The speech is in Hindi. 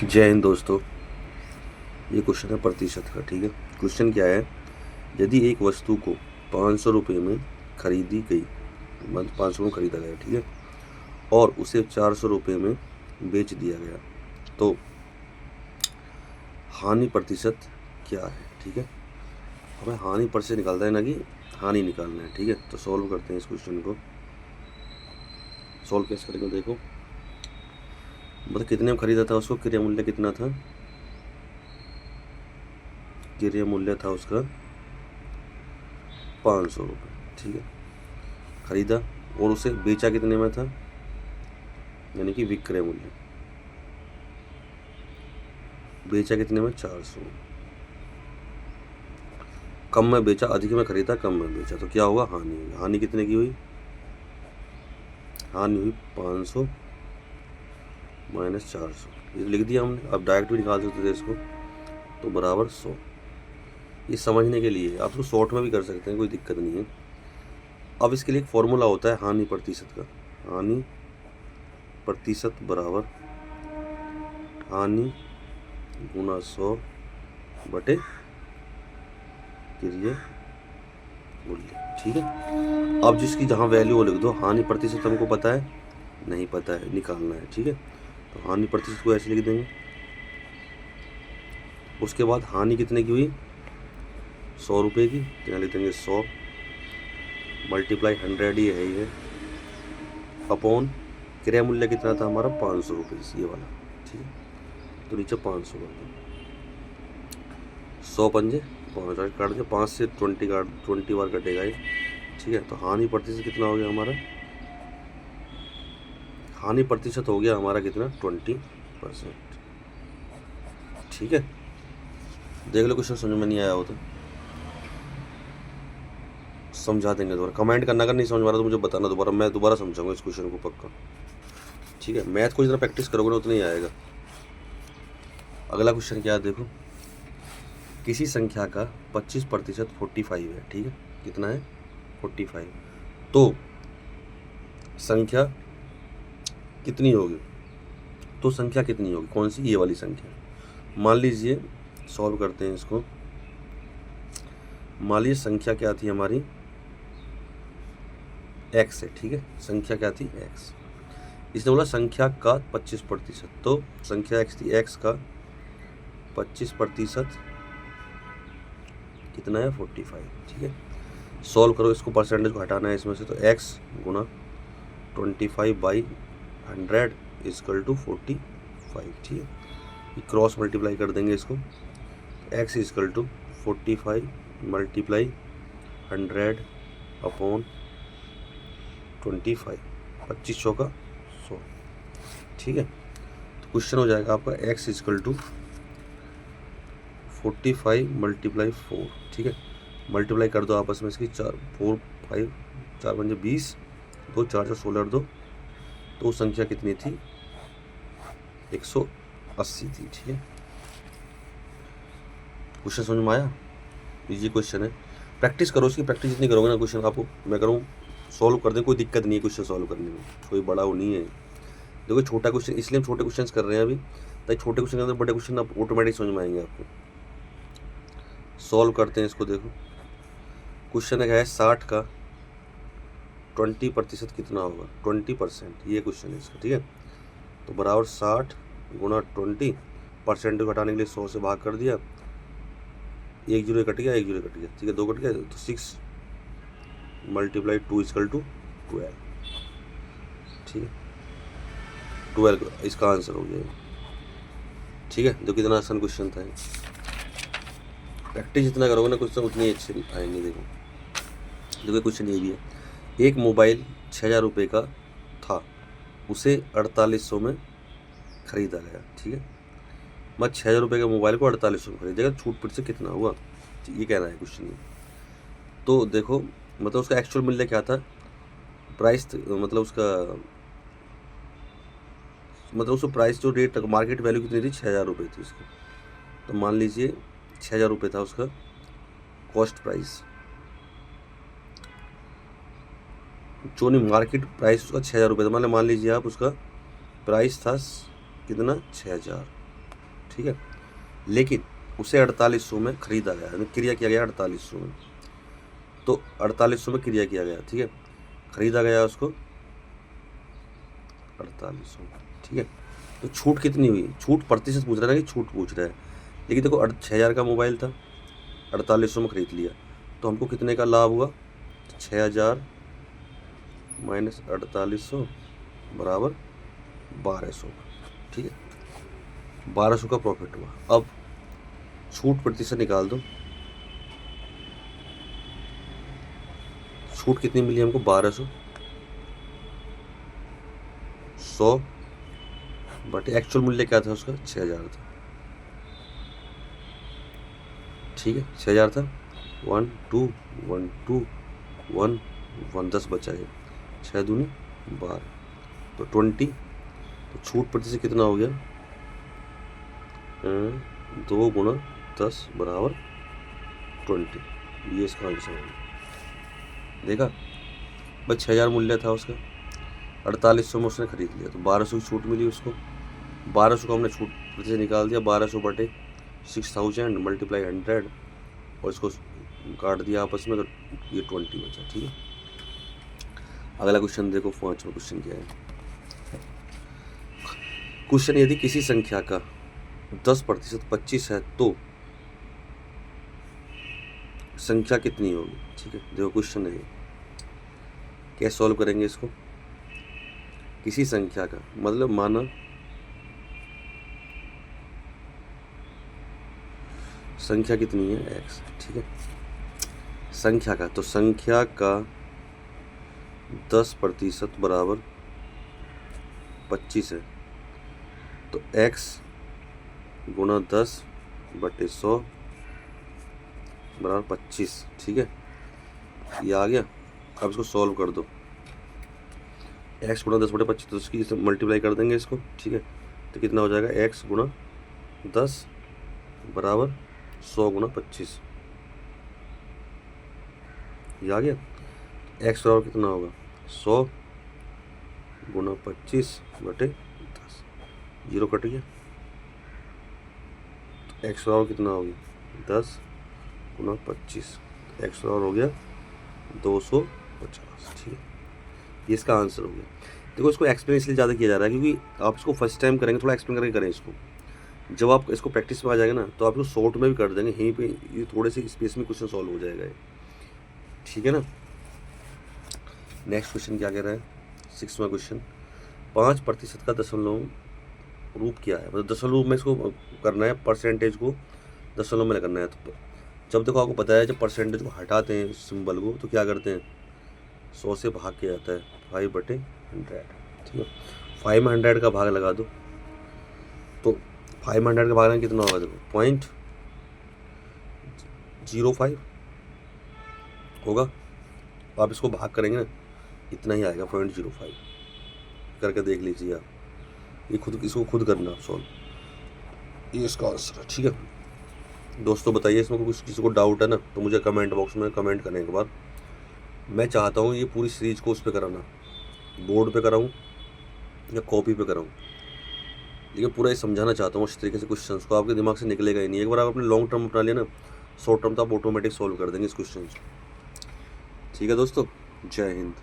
जय हिंद दोस्तों। ये क्वेश्चन है प्रतिशत का। ठीक है, क्वेश्चन क्या है, यदि एक वस्तु को 500 रुपये में खरीदी गई, मतलब 500 में खरीदा गया, ठीक है, और उसे 400 रुपये में बेच दिया गया, तो हानि प्रतिशत क्या है। ठीक है, हमें हानि प्रतिशत निकालना है, ना कि हानि निकालना है। ठीक है, तो सॉल्व करते हैं इस क्वेश्चन को। सॉल्व कैसे करेंगे, देखो, मतलब कितने में खरीदा था उसको, क्रय मूल्य कितना था, क्रय मूल्य था उसका 500 रुपये। ठीक है, खरीदा और उसे बेचा कितने में था, यानी कि विक्रय मूल्य, बेचा कितने में, 400। कम में बेचा, अधिक में खरीदा, कम में बेचा, तो क्या होगा, हानि होगी। हानि कितने की हुई, हानि हुई 500 माइनस 400, ये लिख दिया हमने। अब डायरेक्ट भी निकाल सकते थे इसको, तो बराबर 100। ये समझने के लिए आप इसको शॉर्ट में भी कर सकते हैं, कोई दिक्कत नहीं है। अब इसके लिए एक फॉर्मूला होता है हानि प्रतिशत का। हानि प्रतिशत बराबर हानि गुना 100 बटे क्रय मूल्य। ठीक है, अब जिसकी जहाँ वैल्यू वो लिख दो। हानि प्रतिशत हमको पता है, नहीं पता है, निकालना है। ठीक है, तो हानि प्रतिशत को ऐसे लिख देंगे। उसके बाद हानि कितने की हुई, 100 रुपये की, तो यहाँ लिख देंगे 100 मल्टीप्लाई 100, ये है ही है, अपॉन क्रय मूल्य कितना था हमारा, 500 रुपये, ये वाला। ठीक है, तो नीचे 500 कर दो, 100 पंजे 5 काट दिया, 5 से 20 बार कटेगा ये। ठीक है, तो हानि प्रतिशत कितना हो गया हमारा, हानि प्रतिशत हो गया हमारा कितना, 20%। ठीक है, देख लो क्वेश्चन समझ में नहीं आया हो तो समझा देंगे दोबारा, कमेंट करना, अगर नहीं समझ में आ रहा तो मुझे बताना दोबारा, मैं दोबारा समझाऊंगा इस क्वेश्चन को पक्का। ठीक है, मैथ को जितना प्रैक्टिस करोगे ना उतना ही आएगा। अगला क्वेश्चन क्या है, देखो, किसी संख्या का 25% 45 है। ठीक है, कितना है, 45, तो संख्या कितनी होगी, तो संख्या कितनी होगी, कौन सी, ये वाली संख्या। मान लीजिए, सॉल्व करते हैं इसको। मान लीजिए संख्या क्या थी हमारी, x है। ठीक है, संख्या क्या थी, x। इसने बोला संख्या का 25%, तो संख्या x थी, x का 25% कितना है, 45। ठीक है, सॉल्व करो इसको, परसेंटेज को हटाना है इसमें से, तो x गुना 25/100 इजकल टू 45। ठीक है, ये क्रॉस मल्टीप्लाई कर देंगे इसको, x equal to 45 multiply 100 upon 25, 2500 का 100। ठीक है, तो क्वेश्चन हो जाएगा आपका x इजकल टू 45 मल्टीप्लाई 4। ठीक है, मल्टीप्लाई कर दो आपस में इसकी, 4 4 5 4 पंजे 20, 2 4 4 16 2, तो संख्या कितनी थी, 180 थी। ठीक है, क्वेश्चन समझ में आया, इजी क्वेश्चन है। प्रैक्टिस करो इसकी, प्रैक्टिस जितनी करोगे ना, क्वेश्चन आपको मैं करूँ सॉल्व कर दें, कोई दिक्कत नहीं है क्वेश्चन सॉल्व करने में, कोई बड़ा वो नहीं है। देखो छोटा क्वेश्चन, इसलिए हम छोटे क्वेश्चन कर रहे हैं अभी, ताकि छोटे क्वेश्चन के अंदर बड़े क्वेश्चन आप ऑटोमेटिक समझ में आएंगे आपको। सॉल्व करते हैं इसको। देखो क्वेश्चन है 60 का 20% कितना होगा, 20%, ये क्वेश्चन है इसका। ठीक है, तो बराबर 60 गुना 20%, को हटाने के लिए 100 से भाग कर दिया, एक जीरो कट गया, एक जीरो कट गया। ठीक है, 2 कट गया, तो 6 मल्टीप्लाई 2 इजकल टू 12। ठीक है, 12 इसका आंसर हो गया। ठीक है, जो कितना आसान क्वेश्चन था। प्रैक्टिस जितना करोगे ना क्वेश्चन उतनी अच्छे आएंगे। देखो क्वेश्चन ये भी है, एक मोबाइल 6000 रुपये का था, उसे 4800 में खरीदा गया। ठीक है, मैं 6000 रुपये के मोबाइल को 4800 में खरीदेगा, छूट फिर से कितना हुआ, ये कहना है क्वेश्चन में। तो देखो, मतलब उसका एक्चुअल मूल्य क्या था, प्राइस, मतलब उसका प्राइस जो रेट मार्केट वैल्यू कितनी थी, 6000 रुपये थी उसकी। तो मान लीजिए 6000 रुपये था उसका कॉस्ट प्राइस, जो नहीं मार्केट प्राइस उसका 6000 रुपये था। मान लीजिए आप उसका प्राइस था कितना, 6000। ठीक है। लेकिन उसे 4800 में खरीदा गया, यानी क्रिया किया गया 4800 में, तो 4800 में क्रिया किया गया, ठीक है, खरीदा गया उसको 4800, ठीक है। तो छूट कितनी हुई, छूट प्रतिशत पूछ रहा है ना कि छूट पूछ रहा है, लेकिन देखो 6000 का मोबाइल था, 4800 में खरीद लिया, तो हमको कितने का लाभ हुआ, 6000 माइनस 4800 बराबर 1200, ठीक है, 1200 का प्रॉफिट हुआ। अब छूट प्रतिशत निकाल दो, छूट कितनी मिली हमको, 1200, 100 बटे एक्चुअल मूल्य क्या था उसका, 6000 था, ठीक है, 6000 था, 1 2 1 2 1 1 10 बचा है, 6 दूनी 12, तो 20, तो छूट प्रतिशत कितना हो गया, 2 गुना 10 बराबर 20, ये इसका आंसर है। देखा भाई, 6000 मूल्य था उसका, 4800 में उसने खरीद लिया, तो 1200 की छूट मिली उसको, 1200 को हमने छूट प्रतिशत निकाल दिया, 1200 बटे 6000 मल्टीप्लाई 100 और इसको काट दिया आपस में, तो ये 20 बचा, ठीक है। अगला क्वेश्चन देखो, 5वां क्वेश्चन क्या है। क्वेश्चन, यदि किसी संख्या का 10% 25 है तो संख्या कितनी होगी, ठीक है। देखो क्वेश्चन है, कैसे सॉल्व करेंगे इसको। किसी संख्या का मतलब माना संख्या कितनी है, x, ठीक है, संख्या का, तो संख्या का 10% बराबर 25 है, तो x गुणा 10 बटे 100 बराबर 25, ठीक है, ये आ गया। अब इसको सॉल्व कर दो, x गुणा 10 बटे 25, तो इसकी मल्टीप्लाई कर देंगे इसको, ठीक है, तो कितना हो जाएगा, x गुणा 10 बराबर 100 गुणा 25, ये आ गया। x बराबर कितना होगा, 100 गुणा 25 बटे 10, 0 कट गया, तो x बराबर कितना हो गया, 10 गुणा 25, x बराबर हो गया 250, ठीक है, ये इसका आंसर हो गया। देखो इसको एक्सप्लेन इसलिए ज़्यादा किया जा रहा है क्योंकि आप इसको फर्स्ट टाइम करेंगे, थोड़ा एक्सप्लेन करके करें इसको, जब आप इसको प्रैक्टिस में आ जाएगा ना तो आप इसको शॉर्ट में भी कर देंगे, यहीं पे ये थोड़े से स्पेस में क्वेश्चन सॉल्व हो जाएगा ये, ठीक है ना। नेक्स्ट क्वेश्चन क्या कह रहा है, 6वां क्वेश्चन, 5% का दशमलव रूप क्या है, मतलब दशमलव में इसको करना है, परसेंटेज को दशमलव में करना है। तो जब देखो आपको पता है, जब परसेंटेज को हटाते हैं सिंबल को तो क्या करते हैं, 100 से भाग के आता है 5/100, ठीक है, 5 में 100 का भाग लगा दो, तो 5 में 100 का भाग कितना होगा, देखो 0.05 होगा, तो आप इसको भाग करेंगे ना, इतना ही आएगा 0.05, करके देख लीजिए आप, ये खुद इसको खुद करना आप सॉल्व, ये इसका आंसर है, ठीक है। दोस्तों बताइए इसमें कुछ किसी को डाउट है ना तो मुझे कमेंट बॉक्स में कमेंट करने के बाद, मैं चाहता हूँ ये पूरी सीरीज को उस पर कराना, बोर्ड पे कराऊँ या कॉपी पे कराऊँ, लेकिन पूरा ये समझाना चाहता हूँ इस तरीके से क्वेश्चंस को, आपके दिमाग से निकलेगा ही नहीं। एक बार आप अपने लॉन्ग टर्म अपना लिया ना, शॉर्ट टर्म तो आप ऑटोमेटिक सॉल्व कर देंगे इस क्वेश्चन, ठीक है दोस्तों, जय हिंद।